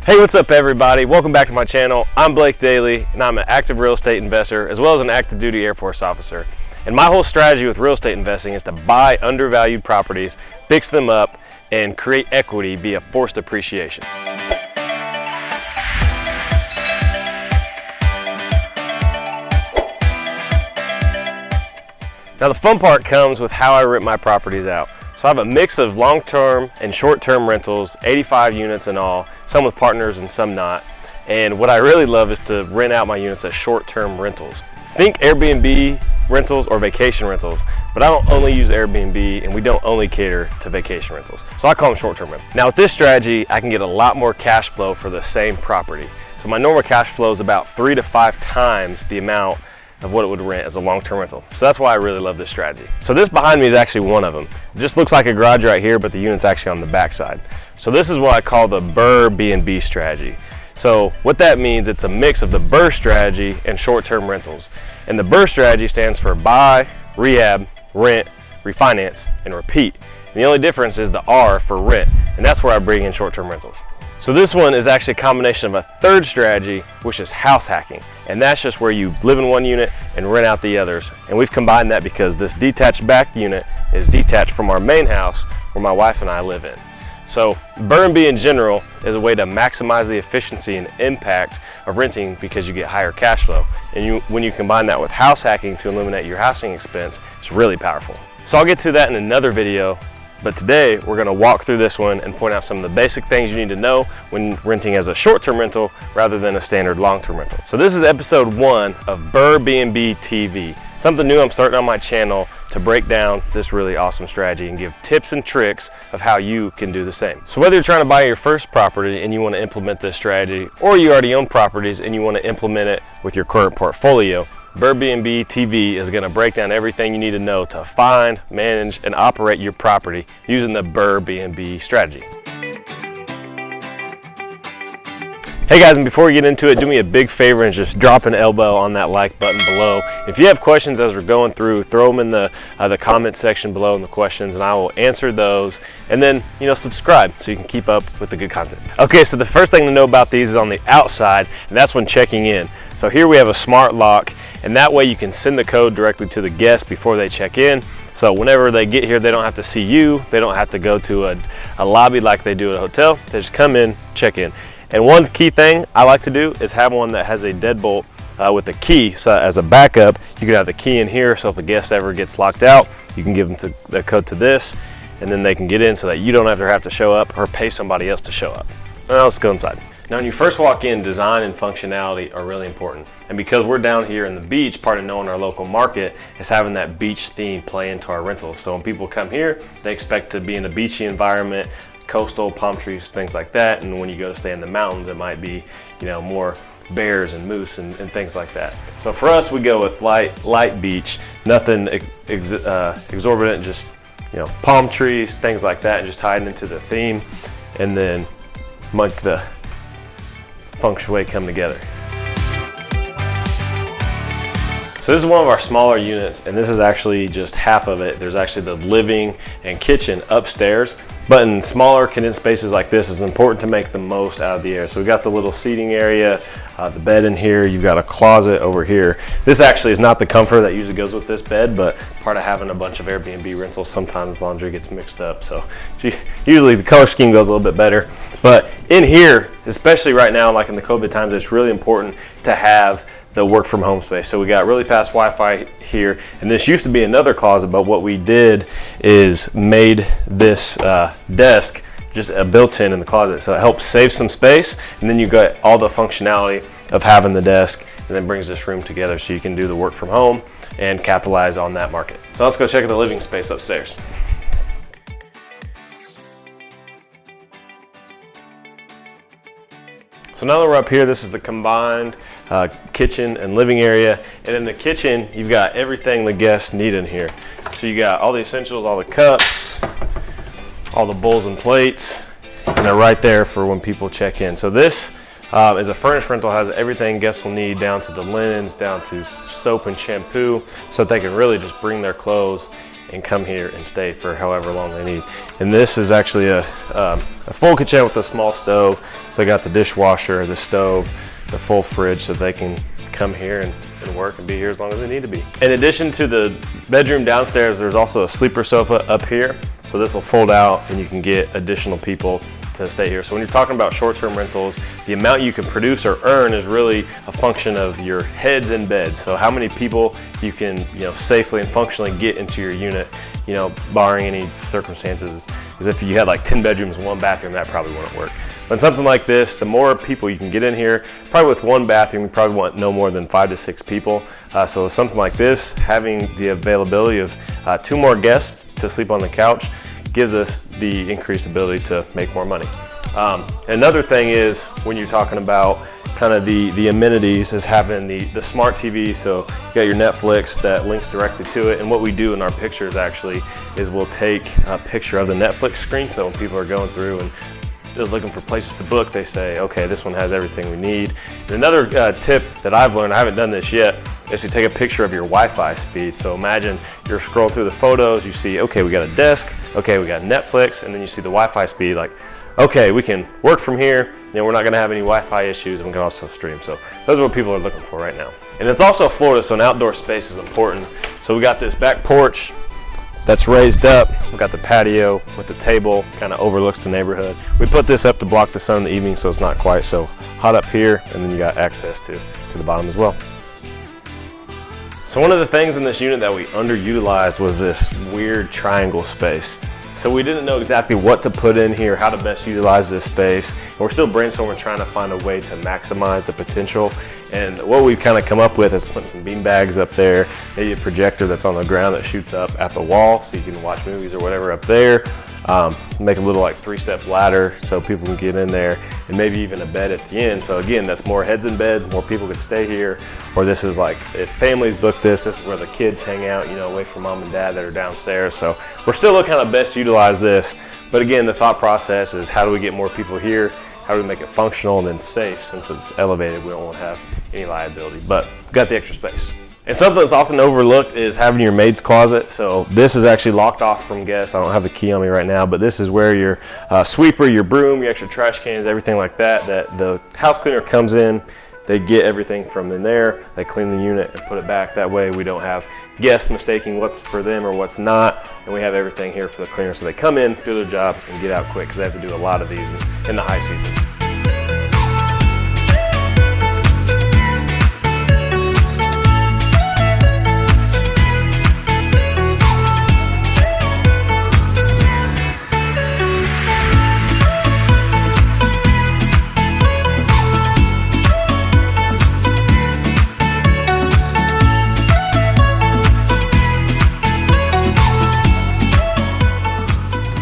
Hey, what's up everybody? Welcome back to my channel. I'm Blake Daly and I'm an active real estate investor as well as an active duty Air Force officer. And my whole strategy with real estate investing is to buy undervalued properties, fix them up, and create equity via forced appreciation. Now the fun part comes with how I rent my properties out. So I have a mix of long-term and short-term rentals, 85 units in all, some with partners and some not. And what I really love is to rent out my units as short-term rentals. Think Airbnb rentals or vacation rentals, but I don't only use Airbnb and we don't only cater to vacation rentals. So I call them short-term rentals. Now with this strategy, I can get a lot more cash flow for the same property. So my normal cash flow is about 3 to 5 times the amount of what it would rent as a long-term rental. So that's why I really love this strategy. So this behind me is actually one of them. It just looks like a garage right here, but the unit's actually on the back side. So this is what I call the BrrrrBNB strategy. So what that means, it's a mix of the BRRRR strategy and short-term rentals. And the BRRRR strategy stands for buy, rehab, rent, refinance, and repeat. And the only difference is the R for rent, and that's where I bring in short-term rentals. So this one is actually a combination of a third strategy, which is house hacking. And that's just where you live in one unit and rent out the others. And we've combined that because this detached back unit is detached from our main house where my wife and I live in. So BrrrrBNB in general is a way to maximize the efficiency and impact of renting because you get higher cash flow. And when you combine that with house hacking to eliminate your housing expense, it's really powerful. So I'll get to that in another video. But today we're going to walk through this one and point out some of the basic things you need to know when renting as a short-term rental rather than a standard long-term rental. So this is episode 1 of BrrrrBNB TV, something new I'm starting on my channel to break down this really awesome strategy and give tips and tricks of how you can do the same. So whether you're trying to buy your first property and you want to implement this strategy, or you already own properties and you want to implement it with your current portfolio, BrrrrBNB TV is going to break down everything you need to know to find, manage, and operate your property using the BrrrrBNB strategy. Hey guys, and before we get into it, do me a big favor and just drop an elbow on that like button below. If you have questions as we're going through, throw them in the comment section below in the questions and I will answer those. And then, subscribe so you can keep up with the good content. Okay, so the first thing to know about these is on the outside, and that's when checking in. So here we have a smart lock, and that way you can send the code directly to the guest before they check in. So whenever they get here, they don't have to see you. They don't have to go to a lobby like they do at a hotel. They just come in, check in. And one key thing I like to do is have one that has a deadbolt with a key. So as a backup, you can have the key in here. So if a guest ever gets locked out, you can give them the code to this, and then they can get in so that you don't ever have to show up or pay somebody else to show up. Now let's go inside. Now when you first walk in, design and functionality are really important. And because we're down here in the beach, part of knowing our local market is having that beach theme play into our rentals. So when people come here, they expect to be in a beachy environment, coastal, palm trees, things like that. And when you go to stay in the mountains, it might be, more bears and moose and things like that. So for us, we go with light beach, nothing exorbitant, just, palm trees, things like that, and just tie it into the theme and then make the feng shui come together. So this is one of our smaller units, and this is actually just half of it. There's actually the living and kitchen upstairs, but in smaller condensed spaces like this, it's important to make the most out of the air. So we got the little seating area, the bed in here, you've got a closet over here. This actually is not the comfort that usually goes with this bed, but part of having a bunch of Airbnb rentals, sometimes laundry gets mixed up. So usually the color scheme goes a little bit better. But in here, especially right now, like in the COVID times, it's really important to have the work from home space. So we got really fast Wi-Fi here, and this used to be another closet, but what we did is made this desk just a built-in in the closet. So it helps save some space, and then you got all the functionality of having the desk, and then brings this room together so you can do the work from home and capitalize on that market. So let's go check out the living space upstairs. So now that we're up here, this is the combined kitchen and living area. And in the kitchen, you've got everything the guests need in here. So you got all the essentials, all the cups, all the bowls and plates, and they're right there for when people check in. So this is a furnished rental, has everything guests will need down to the linens, down to soap and shampoo, so that they can really just bring their clothes and come here and stay for however long they need. And this is actually a full kitchen with a small stove. So they got the dishwasher, the stove, the full fridge, so they can come here and work and be here as long as they need to be. In addition to the bedroom downstairs, there's also a sleeper sofa up here. So this will fold out and you can get additional people to stay here. So when you're talking about short-term rentals, the amount you can produce or earn is really a function of your heads in beds. So how many people you can, safely and functionally get into your unit, barring any circumstances. Because if you had like 10 bedrooms and 1 bathroom, that probably wouldn't work. But something like this, the more people you can get in here, probably with 1 bathroom, you probably want no more than 5 to 6 people. So something like this, having the availability of 2 more guests to sleep on the couch gives us the increased ability to make more money. Another thing is when you're talking about kind of the amenities is having the smart TV. So you got your Netflix that links directly to it. And what we do in our pictures actually is we'll take a picture of the Netflix screen. So when people are going through and looking for places to book, they say, okay, this one has everything we need. And another tip that I've learned, I haven't done this yet, is to take a picture of your Wi-Fi speed. So imagine you're scrolling through the photos, you see, okay, we got a desk, okay, we got Netflix, and then you see the Wi-Fi speed, like, okay, we can work from here, we're not gonna have any Wi-Fi issues, and we can also stream. So those are what people are looking for right now. And it's also Florida, so an outdoor space is important. So we got this back porch that's raised up. We've got the patio with the table, kind of overlooks the neighborhood. We put this up to block the sun in the evening so it's not quite so hot up here, and then you got access to the bottom as well. So one of the things in this unit that we underutilized was this weird triangle space. So we didn't know exactly what to put in here, how to best utilize this space. And we're still brainstorming, trying to find a way to maximize the potential. And what we've kind of come up with is putting some bean bags up there, maybe a projector that's on the ground that shoots up at the wall so you can watch movies or whatever up there. Make a little like 3-step ladder so people can get in there, and maybe even a bed at the end. So again, that's more heads in beds, more people could stay here. Or this is like, if families book this is where the kids hang out, away from mom and dad that are downstairs. So we're still looking at how to best utilize this. But again, the thought process is how do we get more people here? How do we make it functional and then safe? Since it's elevated, we don't want to have any liability, but we've got the extra space. And something that's often overlooked is having your maid's closet. So this is actually locked off from guests. I don't have the key on me right now, but this is where your sweeper, your broom, your extra trash cans, everything like that the house cleaner comes in, they get everything from in there, they clean the unit and put it back. That way we don't have guests mistaking what's for them or what's not, and we have everything here for the cleaner. So they come in, do their job, and get out quick, because they have to do a lot of these in the high season.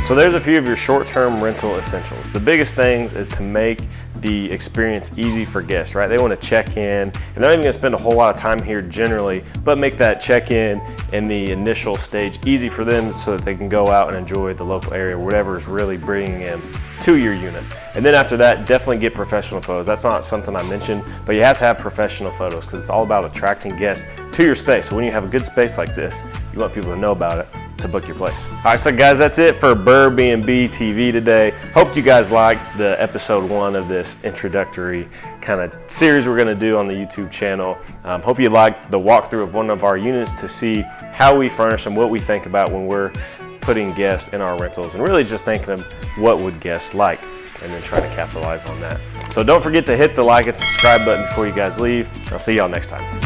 So there's a few of your short-term rental essentials. The biggest things is to make the experience easy for guests, right? They want to check in, and they're not even gonna spend a whole lot of time here generally, but make that check-in and the initial stage easy for them so that they can go out and enjoy the local area, whatever is really bringing them to your unit. And then after that, definitely get professional photos. That's not something I mentioned, but you have to have professional photos because it's all about attracting guests to your space. So when you have a good space like this, you want people to know about it to book your place. All right, so guys, that's it for BrrrrBNB TV today. Hope you guys liked the episode 1 of this introductory kind of series we're gonna do on the YouTube channel. Hope you liked the walkthrough of one of our units to see how we furnish them, what we think about when we're putting guests in our rentals, and really just thinking of what would guests like, and then trying to capitalize on that. So don't forget to hit the like and subscribe button before you guys leave. I'll see y'all next time.